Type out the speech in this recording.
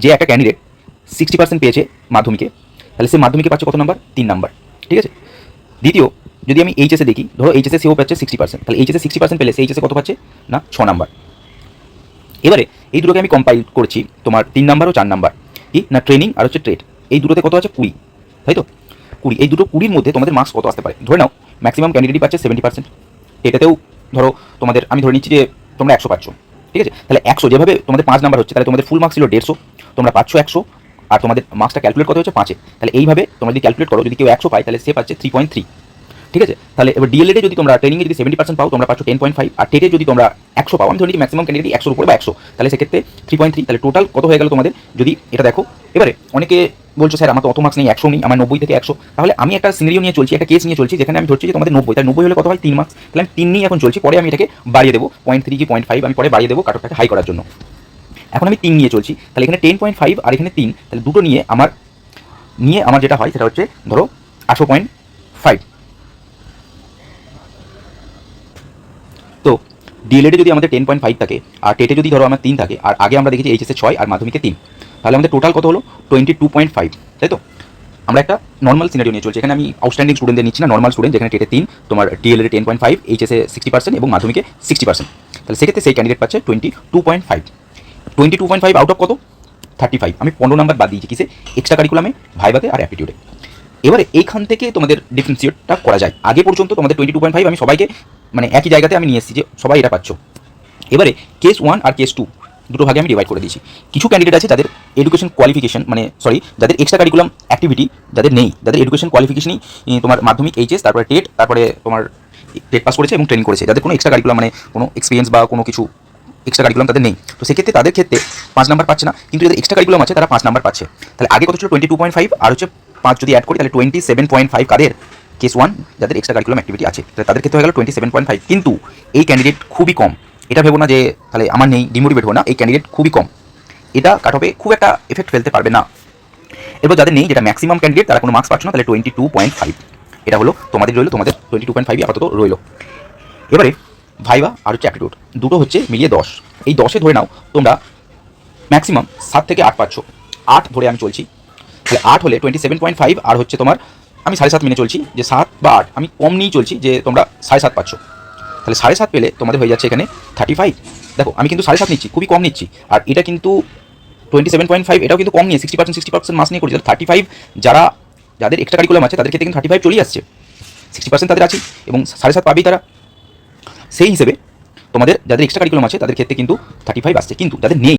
যে একটা ক্যান্ডিডেট 60% পেয়েছে মাধ্যমিকে, তাহলে সে মাধ্যমিকে পাচ্ছে কত নাম্বার? 3 নাম্বার। ঠিক আছে। দ্বিতীয়, যদি আমি এইচএসে দেখি, ধরো এইচএসে সেও পাচ্ছে 60%, তাহলে এইচএসে 60% পেলে সে এইচএসে কত পাচ্ছে? না 6 নাম্বার। এবারে এই দুটোকে আমি কম্পাইল করছি, তোমার 3 নাম্বার ও 4 নাম্বার কি না, ট্রেনিং আর হচ্ছে ট্রেড, এই দুটোতে কত আছে? 20, তাই তো? 20, এই দুটো 20-র মধ্যে তোমাদের মার্কস কত আসতে পারে? ধরে নাও ম্যাক্সিমাম ক্যান্ডিডেটই পাচ্ছে 70%, এটাতেও ধরো তোমাদের আমি ধরে নিচ্ছি যে তোমরা 100 পাচ্ছ। ঠিক আছে, তাহলে 100 যেভাবে তোমাদের 5 নাম্বার হচ্ছে, তাহলে তোমাদের ফুল মার্কস ছিল 150, তোমরা পাচ্ছ 100, আর তোমাদের মার্কসটা ক্যালকুলেট কত হচ্ছে 5-এ। তাহলে এইভাবে তোমরা যদি ক্যালকুলেট করো, যদি কেউ 100 পায় তাহলে সে পাচ্ছে 3.3। ঠিক আছে, তাহলে এবার ডিএলএডে যদি তোমরা ট্রেনিংয়ে যদি 70% পাও তোমরা পাচ্ছ 10.5, আর টেটে যদি তোমরা 100 পাও, আমি ধরে নিচ্ছি ম্যাক্সিমাম ক্যান্ডিডেট 100-র উপরে বা 100, তাহলে সেক্ষেত্রে 3.3, তাহলে টোটাল কত হয়ে গেল তোমাদের? যদি এটা দেখো, এবারে অনেকে বলছো স্যার আমার তো অত মার্কস নেই, 100 নেই, আমার 90 থেকে 100, তাহলে আমি একটা সিনারিও নিয়ে চলছি, একটা কেস নিয়ে চলছি, যেখানে আমি ধরছি যে তোমাদের 90, তাহলে 90 হলে কত হয়? 3 মার্কস, তাহলে আমি 3 নিয়ে এখন চলছি, পরে আমি এটাকে বাড়িয়ে দেবো 0.3 কি 0.5, আমি পরে বাড়িয়ে দেবো কাটঅফটাকে হাই করার জন্য। এখন আমি 3 নিয়ে চলছি, তাহলে এখানে 10.5 আর এখানে 3, তাহলে দুটো নিয়ে আমার যেটা হয় সেটা হচ্ছে ধরো 18.5। তো ডিএলএডে যদি আমাদের 10.5 থাকে, আর টেটে যদি ধরো আমার 3 থাকে, আর আগে আমরা দেখেছি এইচএসে 6 আর মাধ্যমিকে 3, তাহলে আমাদের টোটাল কত হলো? 22.5, তাই তো? আমরা একটা নর্মাল সিনারিও নিয়ে চলছি, এখানে আমি আউটস্ট্যান্ডিং স্টুডেন্টদের নিচ্ছি না, নর্মাল স্টুডেন্ট, যেখানে টেটে 3, তোমার ডিএলএডে 10.5, এইচএসে 60% এবং মাধ্যমিকে 60%, তাহলে সেক্ষেত্রে সেই ক্যান্ডিডেট পাচ্ছে 22.5। 22.5 আউট অফ কত? 35। আমি 15 নাম্বার বাদ দিয়েছি কিসে? এক্সট্রা কারিকুলামে, ভাইভাতে আর অ্যাপটিটিউডে। এবারে এইখান থেকে তোমাদের ডিফারেন্সিয়েটটা করা যায়। আগে পর্যন্ত তোমাদের 22.5 আমি সবাইকে মানে একই জায়গাতে আমি নিয়ে এসেছি যে সবাই এটা পাচ্ছ। এবারে কেস 1 আর কেস 2 দুটো ভাগে আমি ডিভাইড করে দিয়েছি। কিছু ক্যান্ডিডেট আছে যাদের এডুকেশন কোয়ালিফিকেশন যাদের এক্সট্রা কারিকুলাম অ্যাক্টিভিটি যাদের নেই, যাদের এডুকেশন কোয়ালিফিকেশনই তোমার মাধ্যমিক, এইচএস, তারপরে টেট, তারপরে তোমার টেট পাস করেছে এবং ট্রেনিং করেছে, যাদের কোনো এক্সট্রা কারিকুলাম মানে কোনো এক্সপিরিয়েন্স বা কোনো কিছু এক্সট্রা কারিকুলাম তাদের নেই, তো সেক্ষেত্রে তাদের ক্ষেত্রে 5 নাম্বার পাচ্ছে না, কিন্তু যাদের এক্সট্রা কারিকুলাম আছে তারা 5 নাম্বার পাচ্ছে। তাহলে আগে কত ছিল? 22.5, আর হচ্ছে 5 যদি অ্যাড করি তাহলে 27.5 কাদের? কেস 1 যাদের এক্সট্রা কারিকুলাম অ্যাক্টিভিটি আছে, তাহলে তাদের ক্ষেত্রে হয়ে গেল 27.5। কিন্তু এই ক্যান্ডিডেট খুবই কম, এটা ভেবো না যে তাহলে আমার নেই, ডিমোটিভেট হো না, এই ক্যান্ডিডেট খুবই কম, এটা কাট অফে খুব একটা এফেক্ট ফেলতে পারবে না। এরপর যাদের নেই, যেটা ম্যাক্সিমাম ক্যান্ডিডেট, তারা কোনো মার্কস পাচ্ছ না, তাহলে 22.5, এটা হলো তোমাদের রইলো, তোমাদের 22.5 আপাতত রইলো। এবারে ভাইবা আর হচ্ছে অ্যাপটিটিউড দুটো হচ্ছে মিলিয়ে 10, এই 10-এ ধরে নাও তোমরা ম্যাক্সিমাম 7 থেকে 8 পাচ্ছ, 8 ধরে আমি চলছি, তাহলে 8 হলে 27.5, আর হচ্ছে তোমার আমি 7.5 মেনে চলছি যে 7 বা 8, আমি কম নিয়েই চলছি যে তোমরা 7.5 পাচ্ছ, তাহলে 7.5 পেলে তোমাদের হয়ে যাচ্ছে এখানে 35। দেখো আমি কিন্তু 7.5 নিচ্ছি, খুবই কম নিচ্ছি, আর এটা কিন্তু 27.5, এটাও কিন্তু কম নিয়ে 60% মার্কস নিয়ে করছি, 35 যাদের এক্সট্রা কারিকুলাম আছে তাদের ক্ষেত্রে কিন্তু 35 চলেই আসছে, 60% তাদের আছে এবং 7.5 পাবেই তারা। সেই হিসেবে তোমাদের যাদের এক্সট্রা কারিকুলাম আছে তাদের ক্ষেত্রে কিন্তু 35 আসছে, কিন্তু যাদের নেই